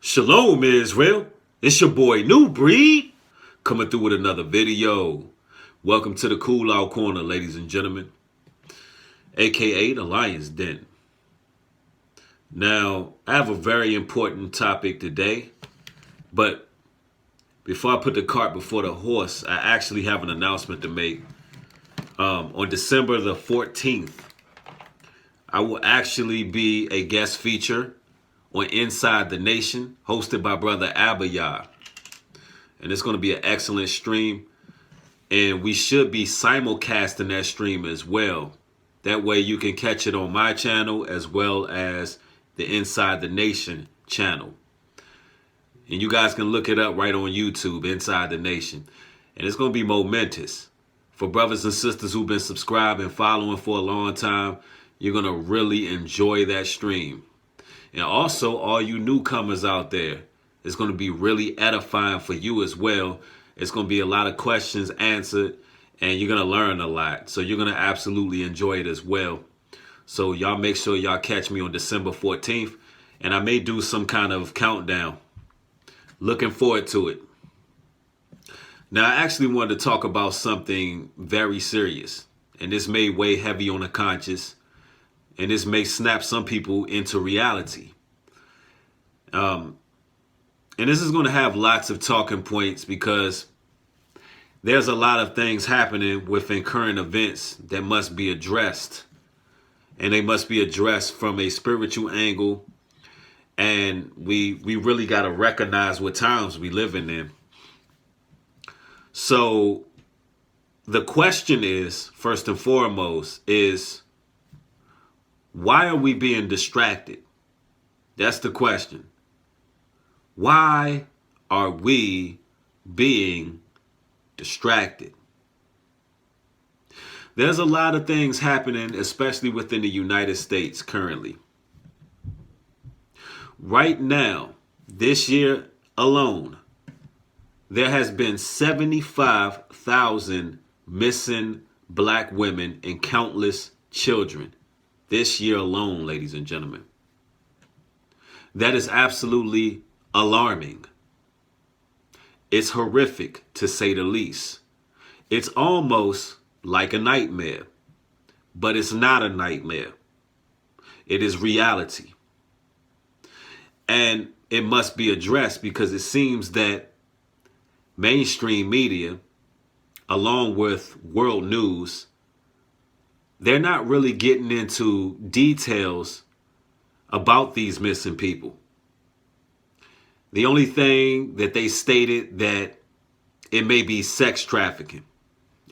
Shalom, Israel. It's your boy Nubreed coming through with another video. Welcome to the Cool Out Corner, ladies and gentlemen, aka the Lion's Den. Now, I have a very important topic today, but before I put the cart before the horse, I actually have an announcement to make. On December the 14th, I will actually be a guest feature on Inside the Nation, hosted by Brother Abayah. And it's going to be an excellent stream. And we should be simulcasting that stream as well. That way you can catch it on my channel as well as the Inside the Nation channel. And you guys can look it up right on YouTube, Inside the Nation. And it's going to be momentous. For brothers and sisters who've been subscribing, following for a long time, you're going to really enjoy that stream. And also, all you newcomers out there, it's going to be really edifying for you as well. It's going to be a lot of questions answered, and you're going to learn a lot. So you're going to absolutely enjoy it as well. So y'all make sure y'all catch me on December 14th, and I may do some kind of countdown. Looking forward to it. Now, I actually wanted to talk about something very serious, and this may weigh heavy on the conscience. And this may snap some people into reality. And this is going to have lots of talking points because there's a lot of things happening within current events that must be addressed. And they must be addressed from a spiritual angle. And we really got to recognize what times we living in. So the question is, first and foremost, is, why are we being distracted? That's the question. Why are we being distracted? There's a lot of things happening, especially within the United States currently. Right now, this year alone, there has been 75,000 missing black women and countless children. This year alone, ladies and gentlemen. That is absolutely alarming. It's horrific, to say the least. It's almost like a nightmare, but it's not a nightmare. It is reality. And it must be addressed because it seems that mainstream media, along with world news, they're not really getting into details about these missing people. The only thing that they stated that it may be sex trafficking.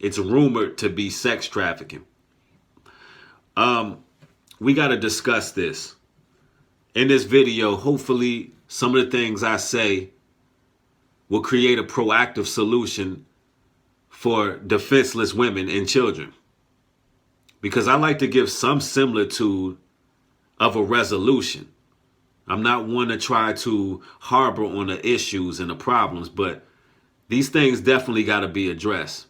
It's rumored to be sex trafficking. We got to discuss this. In this video, hopefully some of the things I say will create a proactive solution for defenseless women and children. Because I like to give some similitude of a resolution. I'm not one to try to harbor on the issues and the problems, but these things definitely got to be addressed.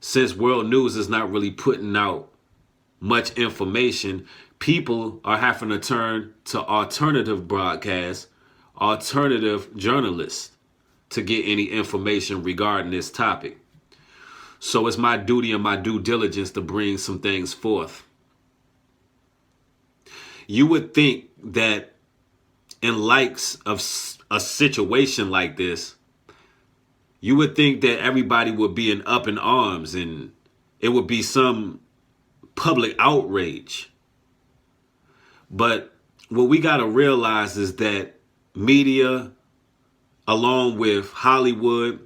Since world news is not really putting out much information, people are having to turn to alternative broadcasts, alternative journalists to get any information regarding this topic. So it's my duty and my due diligence to bring some things forth. You would think that in likes of a situation like this, you would think that everybody would be up in arms and it would be some public outrage. But what we got to realize is that media, along with Hollywood,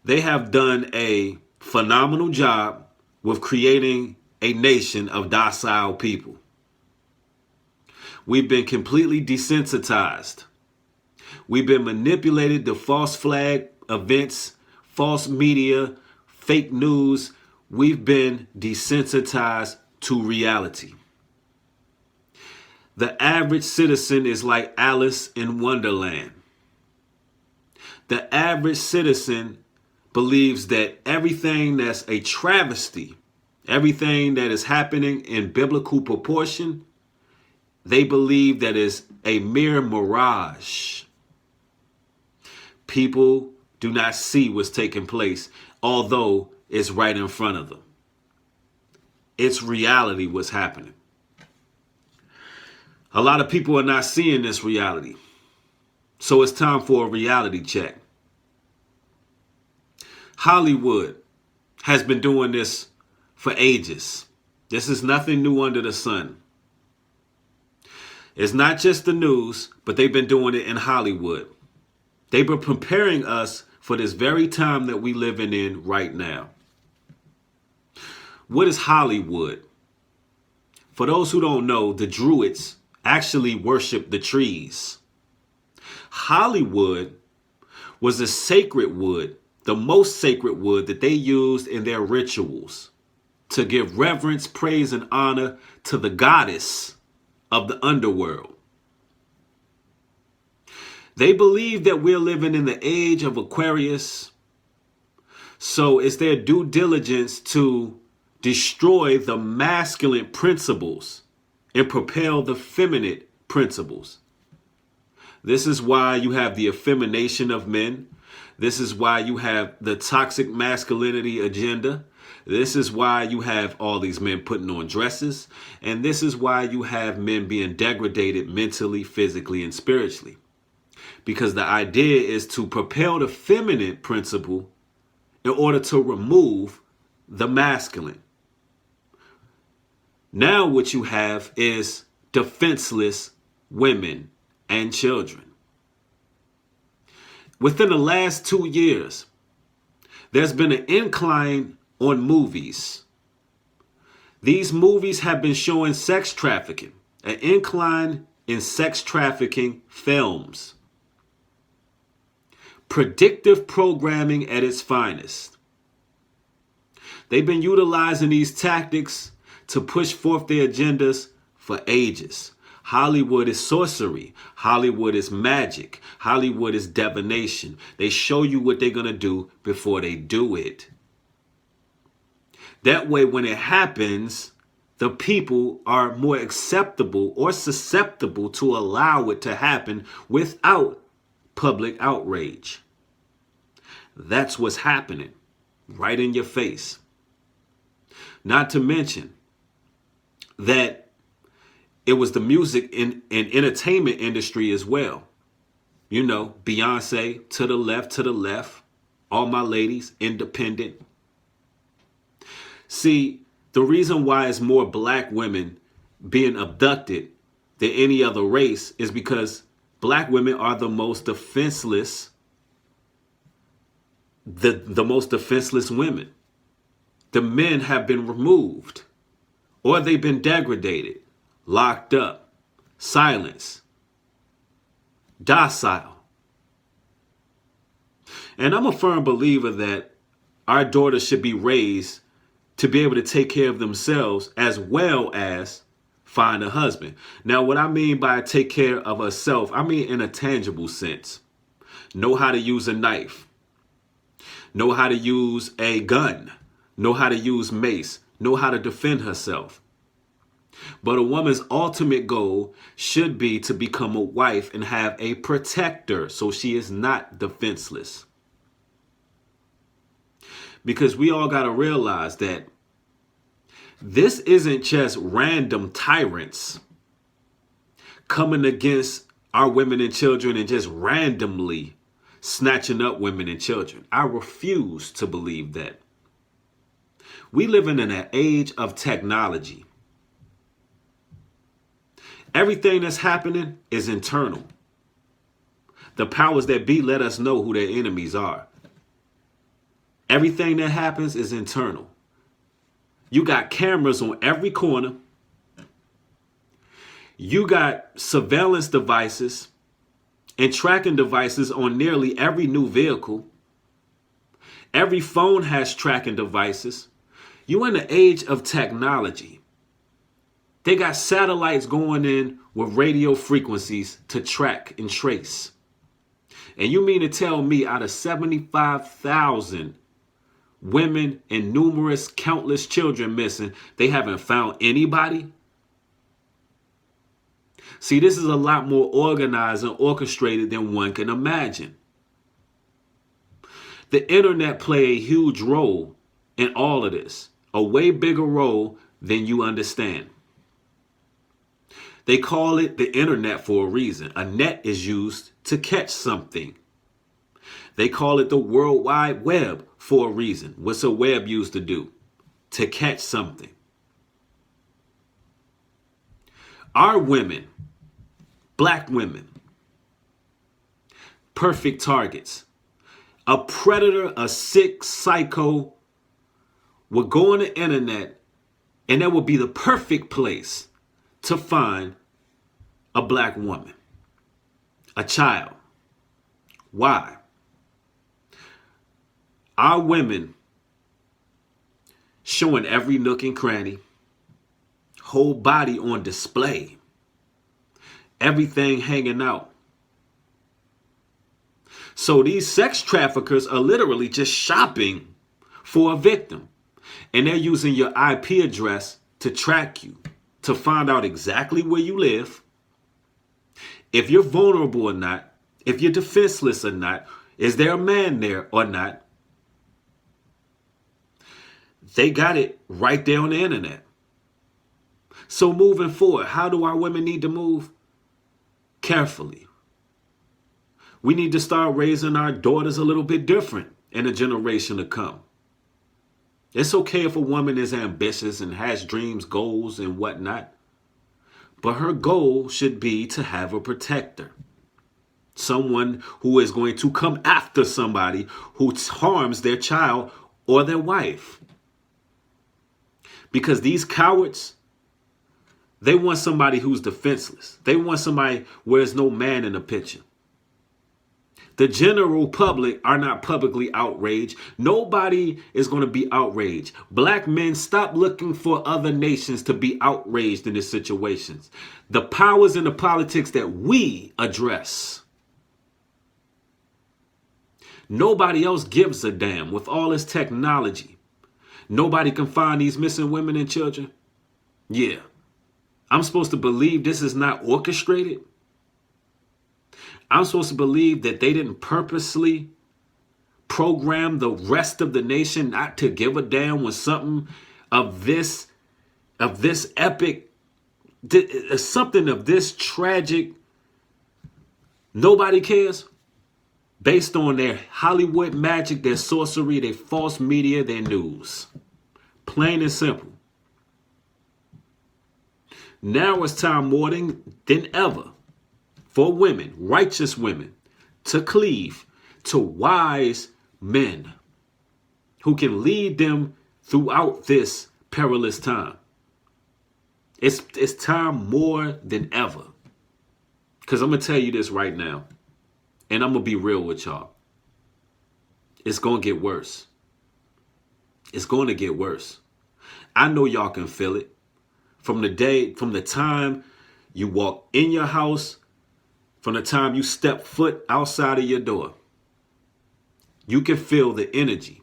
they have done a phenomenal job with creating a nation of docile people. We've been completely desensitized. We've been manipulated to false flag events, false media, fake news. We've been desensitized to reality. The average citizen is like Alice in Wonderland. The average citizen believes that everything that's a travesty, everything that is happening in biblical proportion, they believe that is a mere mirage. People do not see what's taking place, although it's right in front of them. It's reality what's happening. A lot of people are not seeing this reality. So it's time for a reality check. Hollywood has been doing this for ages. This is nothing new under the sun. It's not just the news, but they've been doing it in Hollywood. They've been preparing us for this very time that we living in right now. What is Hollywood? For those who don't know, the Druids actually worship the trees. Hollywood was a sacred wood, the most sacred wood that they used in their rituals to give reverence, praise, and honor to the goddess of the underworld. They believe that we're living in the age of Aquarius, so it's their due diligence to destroy the masculine principles and propel the feminine principles. This is why you have the effemination of men. This is why you have the toxic masculinity agenda. This is why you have all these men putting on dresses. And this is why you have men being degraded mentally, physically, and spiritually. Because the idea is to propel the feminine principle in order to remove the masculine. Now what you have is defenseless women and children. Within the last 2 years, there's been an incline on movies. These movies have been showing sex trafficking, an incline in sex trafficking films. Predictive programming at its finest. They've been utilizing these tactics to push forth their agendas for ages. Hollywood is sorcery. Hollywood is magic. Hollywood is divination. They show you what they're going to do before they do it. That way, when it happens, the people are more acceptable or susceptible to allow it to happen without public outrage. That's what's happening right in your face. Not to mention that it was the music and entertainment industry as well. You know, Beyonce, to the left, all my ladies, independent. See, the reason why it's more black women being abducted than any other race is because black women are the most defenseless, the most defenseless women. The men have been removed or they've been degraded, locked up, silenced, docile. And I'm a firm believer that our daughters should be raised to be able to take care of themselves as well as find a husband. Now, what I mean by take care of herself, I mean in a tangible sense. Know how to use a knife. Know how to use a gun. Know how to use mace. Know how to defend herself. But a woman's ultimate goal should be to become a wife and have a protector so she is not defenseless. Because we all got to realize that this isn't just random tyrants coming against our women and children and just randomly snatching up women and children. I refuse to believe that. We live in an age of technology. Everything that's happening is internal. The powers that be let us know who their enemies are. Everything that happens is internal. You got cameras on every corner. You got surveillance devices and tracking devices on nearly every new vehicle. Every phone has tracking devices. You're in the age of technology. They got satellites going in with radio frequencies to track and trace. And you mean to tell me out of 75,000 women and numerous countless children missing, they haven't found anybody? See, this is a lot more organized and orchestrated than one can imagine. The internet play a huge role in all of this, a way bigger role than you understand. They call it the internet for a reason. A net is used to catch something. They call it the World Wide Web for a reason. What's a web used to do? To catch something. Our women, black women, perfect targets. A predator, a sick psycho would go on the internet, and that would be the perfect place to find a black woman, a child. Why? Our women showing every nook and cranny, whole body on display, everything hanging out. So these sex traffickers are literally just shopping for a victim. And they're using your IP address to track you, to find out exactly where you live, if you're vulnerable or not, if you're defenseless or not, is there a man there or not. They got it right there on the internet. So moving forward, how do our women need to move? Carefully. We need to start raising our daughters a little bit different in a generation to come. It's okay if a woman is ambitious and has dreams, goals, and whatnot. But her goal should be to have a protector. Someone who is going to come after somebody who harms their child or their wife. Because these cowards, they want somebody who's defenseless. They want somebody where there's no man in the picture. The general public are not publicly outraged. Nobody is going to be outraged. Black men, stop looking for other nations to be outraged in these situations. The powers and the politics that we address. Nobody else gives a damn with all this technology. Nobody can find these missing women and children. Yeah. I'm supposed to believe this is not orchestrated. I'm supposed to believe that they didn't purposely program the rest of the nation not to give a damn when something of this epic, something of this tragic, nobody cares. Based on their Hollywood magic, their sorcery, their false media, their news. Plain and simple. Now it's time more than ever for women, righteous women, to cleave to wise men who can lead them throughout this perilous time. It's time more than ever. Because I'm going to tell you this right now, and I'm going to be real with y'all. It's going to get worse. It's going to get worse. I know y'all can feel it. From the time you walk in your house, from the time you step foot outside of your door, you can feel the energy.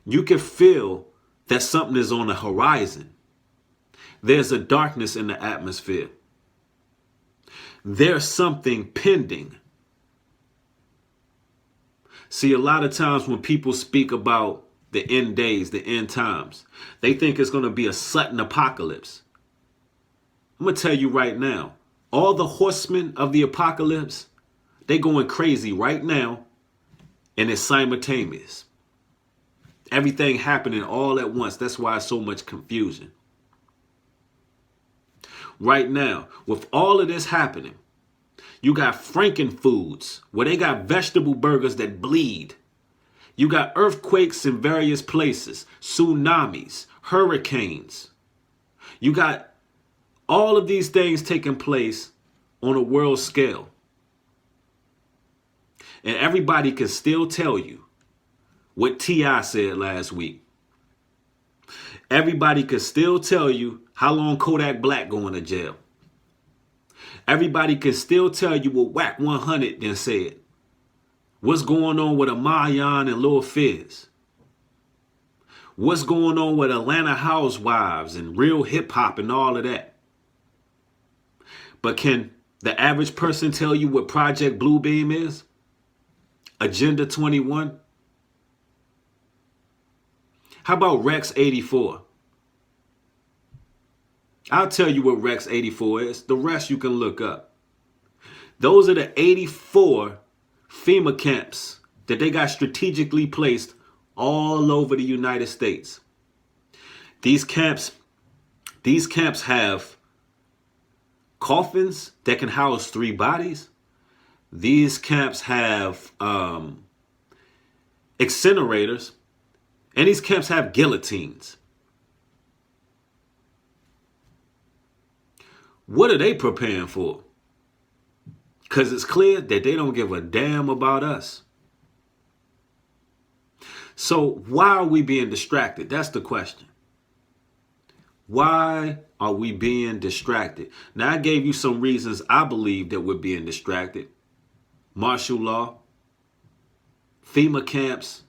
You can feel that something is on the horizon. There's a darkness in the atmosphere. There's something pending. See, a lot of times when people speak about the end days, the end times, they think it's going to be a sudden apocalypse. I'm going to tell you right now, all the horsemen of the apocalypse, they going crazy right now, and it's simultaneous. Everything happening all at once. That's why it's so much confusion. Right now, with all of this happening, you got Frankenfoods, where they got vegetable burgers that bleed. You got earthquakes in various places, tsunamis, hurricanes. You got all of these things taking place on a world scale. And everybody can still tell you what T.I. said last week. Everybody can still tell you how long Kodak Black going to jail. Everybody can still tell you what Whack 100 then said. What's going on with Amayan and Lil Fizz? What's going on with Atlanta Housewives and real hip hop and all of that? But can the average person tell you what Project Bluebeam is? Agenda 21? How about Rex 84? I'll tell you what Rex 84 is. The rest you can look up. Those are the 84 FEMA camps that they got strategically placed all over the United States. These camps have coffins that can house 3 bodies. These camps have incinerators, and these camps have guillotines. What are they preparing for? Because it's clear that they don't give a damn about us. So why are we being distracted? That's the question. Why are we being distracted? Now, I gave you some reasons I believe that we're being distracted. Martial law, FEMA camps,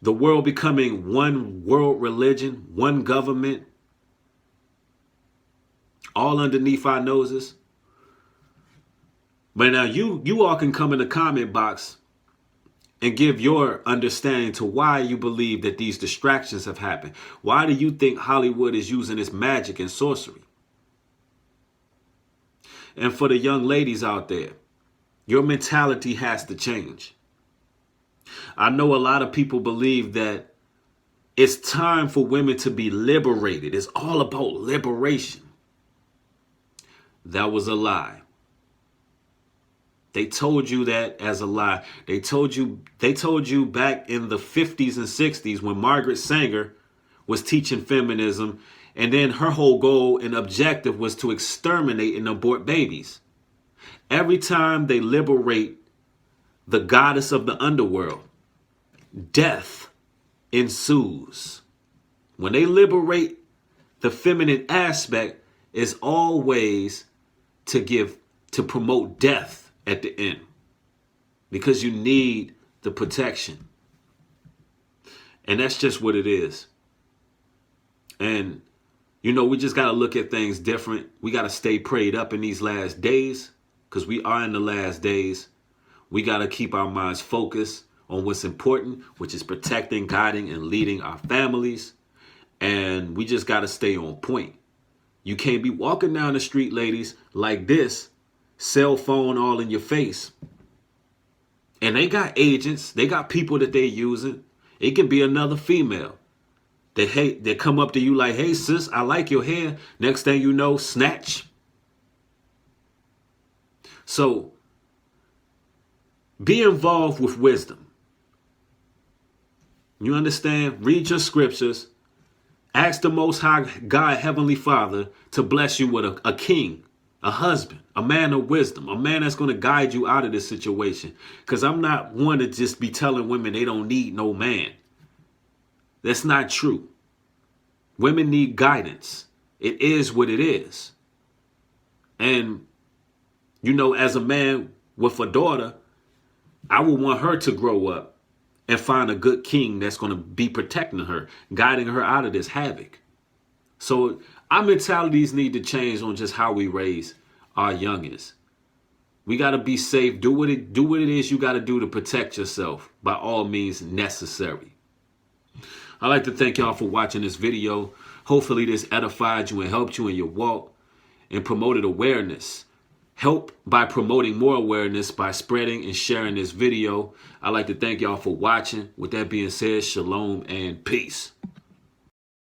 the world becoming one world religion, one government, all underneath our noses. But now you all can come in the comment box and give your understanding to why you believe that these distractions have happened. Why do you think Hollywood is using its magic and sorcery? And for the young ladies out there, your mentality has to change. I know a lot of people believe that it's time for women to be liberated. It's all about liberation. That was a lie. They told you that as a lie. They told you back in the 50s and 60s when Margaret Sanger was teaching feminism, and then her whole goal and objective was to exterminate and abort babies. Every time they liberate the goddess of the underworld, death ensues. When they liberate the feminine aspect, it's always to promote death at the end, because you need the protection. And that's just what it is. And we just got to look at things different. We got to stay prayed up in these last days, because we are in the last days. We got to keep our minds focused on what's important, which is protecting, guiding, and leading our families. And we just got to stay on point. You can't be walking down the street, ladies, like this, cell phone all in your face. And they got agents. They got people that they're using. It can be another female. They come up to you like, hey, sis, I like your hair. Next thing you know, snatch. So be involved with wisdom. You understand? Read your scriptures. Ask the Most High God, Heavenly Father, to bless you with a king, a husband, a man of wisdom, a man that's going to guide you out of this situation. Because I'm not one to just be telling women they don't need no man. That's not true. Women need guidance. It is what it is. And, as a man with a daughter, I would want her to grow up and find a good king that's going to be protecting her, guiding her out of this havoc. So our mentalities need to change on just how we raise our youngins. We got to be safe. Do what it is you got to do to protect yourself by all means necessary. I'd like to thank y'all for watching this video. Hopefully this edified you and helped you in your walk and promoted awareness. Help by promoting more awareness by spreading and sharing this video. I'd like to thank y'all for watching. With that being said, shalom and peace.